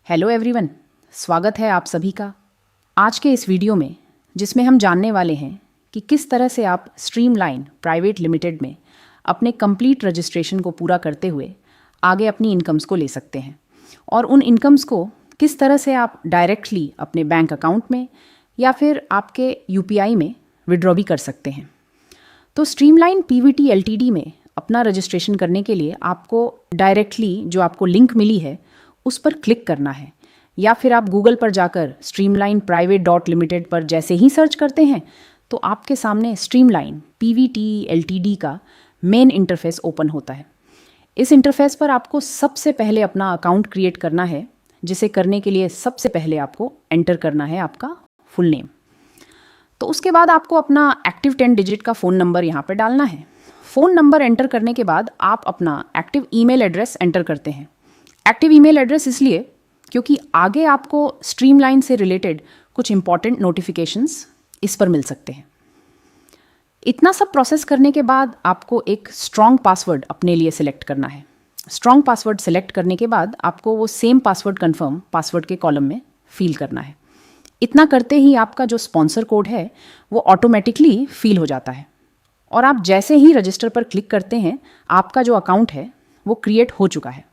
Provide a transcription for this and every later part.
Hello everyone, स्वागत है आप सभी का आज के इस वीडियो में, जिसमें हम जानने वाले हैं कि किस तरह से आप स्ट्रीमलाइन प्राइवेट लिमिटेड में अपने कंप्लीट रजिस्ट्रेशन को पूरा करते हुए आगे अपनी इनकम्स को ले सकते हैं और उन इनकम्स को किस तरह से आप डायरेक्टली अपने बैंक अकाउंट में या फिर आपके यूपीआई में विड्रॉ भी कर सकते हैं। तो स्ट्रीमलाइन पीवीटी एलटीडी में अपना रजिस्ट्रेशन करने के लिए आपको डायरेक्टली जो आपको लिंक मिली है उस पर क्लिक करना है, या फिर आप गूगल पर जाकर स्ट्रीमलाइन प्राइवेट डॉट लिमिटेड पर जैसे ही सर्च करते हैं तो आपके सामने स्ट्रीमलाइन पीवीटी एलटीडी का मेन इंटरफेस ओपन होता है। इस इंटरफेस पर आपको सबसे पहले अपना अकाउंट क्रिएट करना है, जिसे करने के लिए सबसे पहले आपको एंटर करना है आपका फुल नेम। तो उसके बाद आपको अपना एक्टिव 10 डिजिट का फ़ोन नंबर यहाँ पर डालना है। फ़ोन नंबर एंटर करने के बाद आप अपना एक्टिव ईमेल एड्रेस एंटर करते हैं। एक्टिव ईमेल एड्रेस इसलिए क्योंकि आगे आपको स्ट्रीमलाइन से रिलेटेड कुछ इंपॉर्टेंट नोटिफिकेशंस इस पर मिल सकते हैं। इतना सब प्रोसेस करने के बाद आपको एक स्ट्रॉन्ग पासवर्ड अपने लिए सिलेक्ट करना है। स्ट्रॉन्ग पासवर्ड सिलेक्ट करने के बाद आपको वो सेम पासवर्ड कन्फर्म पासवर्ड के कॉलम में फिल करना है। इतना करते ही आपका जो स्पॉन्सर कोड है वो ऑटोमेटिकली फिल हो जाता है और आप जैसे ही रजिस्टर पर क्लिक करते हैं आपका जो अकाउंट है वो क्रिएट हो चुका है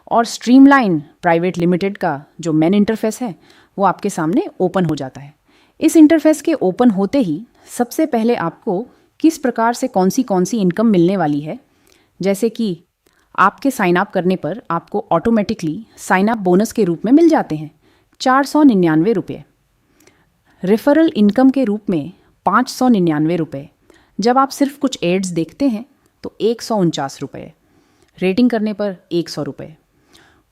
और स्ट्रीमलाइन प्राइवेट लिमिटेड का जो मेन इंटरफेस है वो आपके सामने ओपन हो जाता है। इस इंटरफेस के ओपन होते ही सबसे पहले आपको किस प्रकार से कौन सी इनकम मिलने वाली है, जैसे कि आपके साइन अप करने पर आपको ऑटोमेटिकली साइन अप बोनस के रूप में मिल जाते हैं 499 रुपये, रेफरल इनकम के रूप में 599 रुपये, जब आप सिर्फ कुछ एड्स देखते हैं तो 149 रुपये, रेटिंग करने पर 100 रुपये,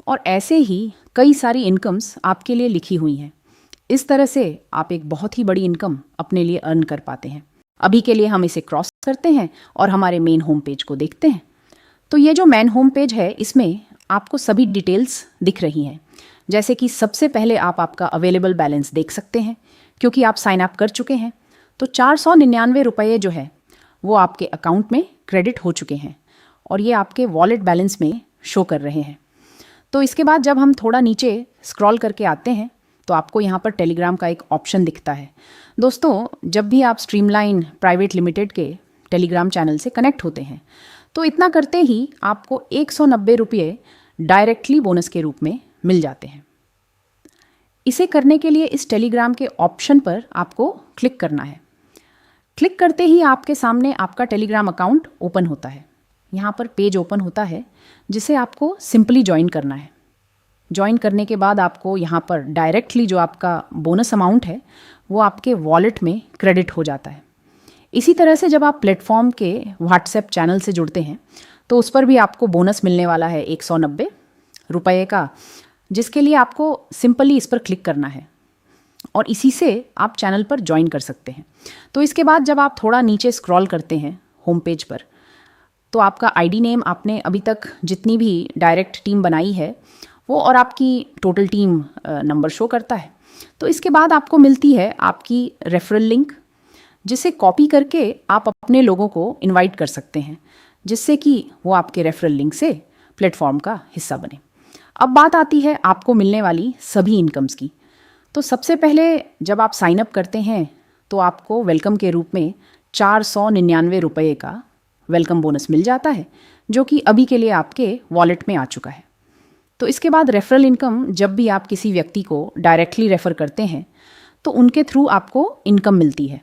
और ऐसे ही कई सारी इनकम्स आपके लिए लिखी हुई हैं। इस तरह से आप एक बहुत ही बड़ी इनकम अपने लिए अर्न कर पाते हैं। अभी के लिए हम इसे क्रॉस करते हैं और हमारे मेन होम पेज को देखते हैं। तो ये जो मेन होम पेज है इसमें आपको सभी डिटेल्स दिख रही हैं, जैसे कि सबसे पहले आप आपका अवेलेबल बैलेंस देख सकते हैं क्योंकि आप साइन अप कर चुके हैं। तो 499 रुपये जो है वो आपके अकाउंट में क्रेडिट हो चुके हैं और ये आपके वॉलेट बैलेंस में शो कर रहे हैं। तो इसके बाद जब हम थोड़ा नीचे स्क्रॉल करके आते हैं तो आपको यहाँ पर टेलीग्राम का एक ऑप्शन दिखता है। दोस्तों, जब भी आप स्ट्रीमलाइन प्राइवेट लिमिटेड के टेलीग्राम चैनल से कनेक्ट होते हैं तो इतना करते ही आपको 190 रुपये डायरेक्टली बोनस के रूप में मिल जाते हैं। इसे करने के लिए इस टेलीग्राम के ऑप्शन पर आपको क्लिक करना है। क्लिक करते ही आपके सामने आपका टेलीग्राम अकाउंट ओपन होता है। यहाँ पर पेज ओपन होता है जिसे आपको सिंपली ज्वाइन करना है। ज्वाइन करने के बाद आपको यहाँ पर डायरेक्टली जो आपका बोनस अमाउंट है वो आपके वॉलेट में क्रेडिट हो जाता है। इसी तरह से जब आप प्लेटफॉर्म के व्हाट्सएप चैनल से जुड़ते हैं तो उस पर भी आपको बोनस मिलने वाला है 190 रुपये का, जिसके लिए आपको सिंपली इस पर क्लिक करना है और इसी से आप चैनल पर ज्वाइन कर सकते हैं। तो इसके बाद जब आप थोड़ा नीचे स्क्रॉल करते हैं होम पेज पर तो आपका आईडी नेम, आपने अभी तक जितनी भी डायरेक्ट टीम बनाई है वो और आपकी टोटल टीम नंबर शो करता है। तो इसके बाद आपको मिलती है आपकी रेफरल लिंक, जिसे कॉपी करके आप अपने लोगों को इनवाइट कर सकते हैं, जिससे कि वो आपके रेफरल लिंक से प्लेटफॉर्म का हिस्सा बने। अब बात आती है आपको मिलने वाली सभी इनकम्स की। तो सबसे पहले जब आप साइन अप करते हैं तो आपको वेलकम के रूप में 499 रुपये का वेलकम बोनस मिल जाता है, जो कि अभी के लिए आपके वॉलेट में आ चुका है। तो इसके बाद रेफरल इनकम, जब भी आप किसी व्यक्ति को डायरेक्टली रेफ़र करते हैं तो उनके थ्रू आपको इनकम मिलती है।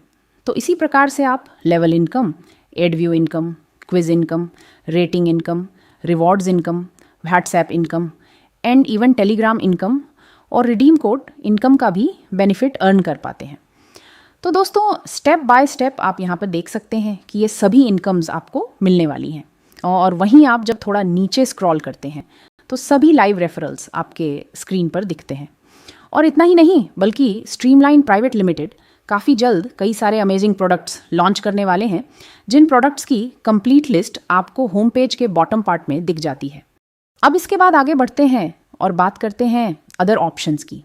तो इसी प्रकार से आप level income, एडव्यू income, quiz income, rating income, rewards income, WhatsApp income and even Telegram income और रिडीम कोड इनकम का भी बेनिफिट अर्न कर पाते हैं। तो दोस्तों, स्टेप बाय स्टेप आप यहाँ पर देख सकते हैं कि ये सभी इनकम्स आपको मिलने वाली हैं। और वहीं आप जब थोड़ा नीचे स्क्रॉल करते हैं तो सभी लाइव रेफरल्स आपके स्क्रीन पर दिखते हैं। और इतना ही नहीं, बल्कि स्ट्रीमलाइन प्राइवेट लिमिटेड काफ़ी जल्द कई सारे अमेजिंग प्रोडक्ट्स लॉन्च करने वाले हैं, जिन प्रोडक्ट्स की कंप्लीट लिस्ट आपको होम पेज के बॉटम पार्ट में दिख जाती है। अब इसके बाद आगे बढ़ते हैं और बात करते हैं अदर ऑप्शंस की।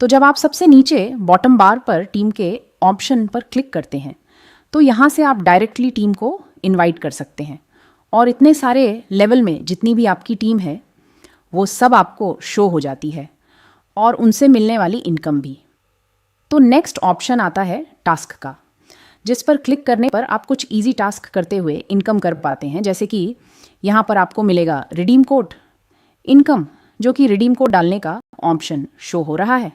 तो जब आप सबसे नीचे बॉटम बार पर टीम के ऑप्शन पर क्लिक करते हैं तो यहाँ से आप डायरेक्टली टीम को इनवाइट कर सकते हैं और इतने सारे लेवल में जितनी भी आपकी टीम है वो सब आपको शो हो जाती है। और उनसे मिलने वाली इनकम भी। तो नेक्स्ट ऑप्शन आता है टास्क का, जिस पर क्लिक करने पर आप कुछ इजी टास्क करते हुए इनकम कर पाते हैं। जैसे कि यहाँ पर आपको मिलेगा रिडीम कोड इनकम, जो कि रिडीम कोड डालने का ऑप्शन शो हो रहा है।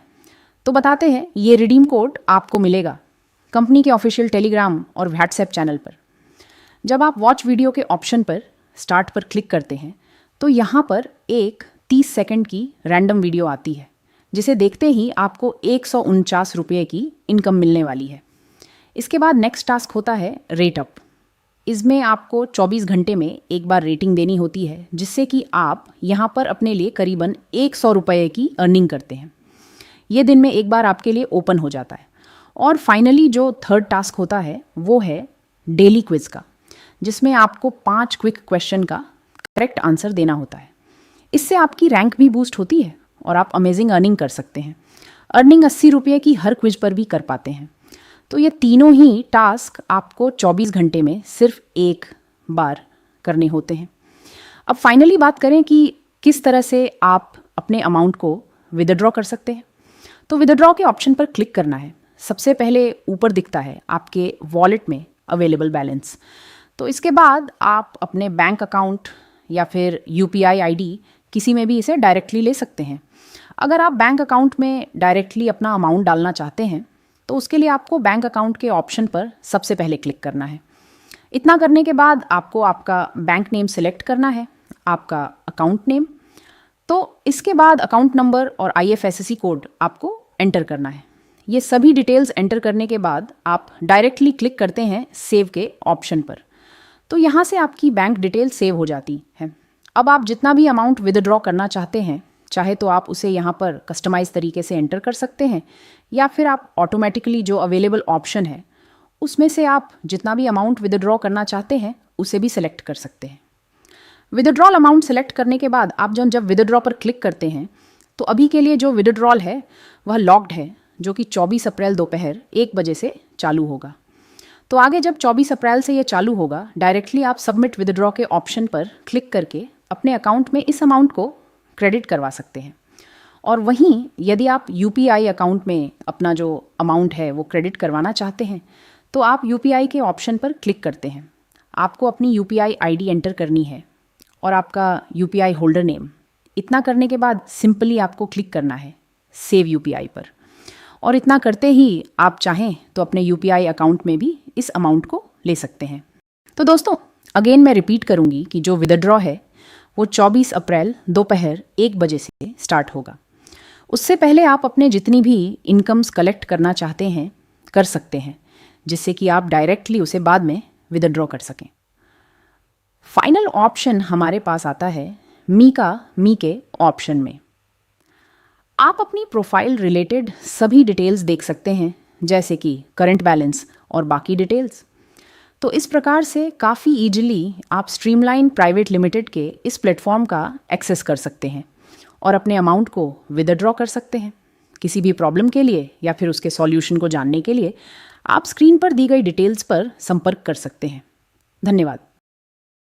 तो बताते हैं, ये रिडीम कोड आपको मिलेगा कंपनी के ऑफिशियल टेलीग्राम और व्हाट्सएप चैनल पर। जब आप वॉच वीडियो के ऑप्शन पर स्टार्ट पर क्लिक करते हैं तो यहाँ पर एक 30 सेकंड की रैंडम वीडियो आती है, जिसे देखते ही आपको 149 रुपये की इनकम मिलने वाली है। इसके बाद नेक्स्ट टास्क होता है रेट अप। इसमें आपको 24 घंटे में एक बार रेटिंग देनी होती है, जिससे कि आप यहाँ पर अपने लिए करीबन 100 रुपये की अर्निंग करते हैं। ये दिन में एक बार आपके लिए ओपन हो जाता है। और फाइनली जो थर्ड टास्क होता है वो है डेली क्विज का, जिसमें आपको 5 क्विक क्वेश्चन का करेक्ट आंसर देना होता है। इससे आपकी रैंक भी बूस्ट होती है और आप अमेजिंग अर्निंग कर सकते हैं। अर्निंग 80 रुपये की हर क्विज पर भी कर पाते हैं। तो ये तीनों ही टास्क आपको 24 घंटे में सिर्फ एक बार करने होते हैं। अब फाइनली बात करें कि किस तरह से आप अपने अमाउंट को विदड्रॉ कर सकते हैं। तो विदड्रॉ के ऑप्शन पर क्लिक करना है। सबसे पहले ऊपर दिखता है आपके वॉलेट में अवेलेबल बैलेंस। तो इसके बाद आप अपने बैंक अकाउंट या फिर UPI ID किसी में भी इसे डायरेक्टली ले सकते हैं। अगर आप बैंक अकाउंट में डायरेक्टली अपना अमाउंट डालना चाहते हैं तो उसके लिए आपको बैंक अकाउंट के ऑप्शन पर सबसे पहले क्लिक करना है। इतना करने के बाद आपको आपका बैंक नेम सिलेक्ट करना है, आपका अकाउंट नेम। तो इसके बाद अकाउंट नंबर और IFSC कोड आपको एंटर करना है। ये सभी डिटेल्स एंटर करने के बाद आप डायरेक्टली क्लिक करते हैं सेव के ऑप्शन पर। तो यहाँ से आपकी बैंक डिटेल सेव हो जाती है। अब आप जितना भी अमाउंट विदड्रॉ करना चाहते हैं, चाहे तो आप उसे यहाँ पर कस्टमाइज तरीके से एंटर कर सकते हैं, या फिर आप ऑटोमेटिकली जो अवेलेबल ऑप्शन है उसमें से आप जितना भी अमाउंट विदड्रॉ करना चाहते हैं उसे भी सिलेक्ट कर सकते हैं। विदड्रॉल अमाउंट सेलेक्ट करने के बाद आप जब विदड्रॉ पर क्लिक करते हैं तो अभी के लिए जो विदड्रॉल है वह लॉक्ड है, जो कि 24 अप्रैल दोपहर 1 बजे से चालू होगा। तो आगे जब 24 अप्रैल से ये चालू होगा, डायरेक्टली आप सबमिट विदड्रॉ के ऑप्शन पर क्लिक करके अपने अकाउंट में इस अमाउंट को क्रेडिट करवा सकते हैं। और वहीं यदि आप UPI अकाउंट में अपना जो अमाउंट है वो क्रेडिट करवाना चाहते हैं तो आप UPI के ऑप्शन पर क्लिक करते हैं। आपको अपनी UPI ID एंटर करनी है और आपका UPI होल्डर नेम। इतना करने के बाद सिंपली आपको क्लिक करना है सेव UPI पर, और इतना करते ही आप चाहें तो अपने UPI अकाउंट में भी इस अमाउंट को ले सकते हैं। तो दोस्तों, अगेन मैं रिपीट करूंगी कि जो विदड्रॉ है वो 24 अप्रैल दोपहर 1 बजे से स्टार्ट होगा। उससे पहले आप अपने जितनी भी इनकम्स कलेक्ट करना चाहते हैं कर सकते हैं, जिससे कि आप डायरेक्टली उसे बाद में विदड्रॉ कर सकें। फाइनल ऑप्शन हमारे पास आता है मी के ऑप्शन में। आप अपनी प्रोफाइल रिलेटेड सभी डिटेल्स देख सकते हैं, जैसे कि करंट बैलेंस और बाकी डिटेल्स। तो इस प्रकार से काफ़ी ईजिली आप स्ट्रीमलाइन प्राइवेट लिमिटेड के इस प्लेटफॉर्म का एक्सेस कर सकते हैं और अपने अमाउंट को विदड्रॉ कर सकते हैं। किसी भी प्रॉब्लम के लिए या फिर उसके सॉल्यूशन को जानने के लिए आप स्क्रीन पर दी गई डिटेल्स पर संपर्क कर सकते हैं। धन्यवाद।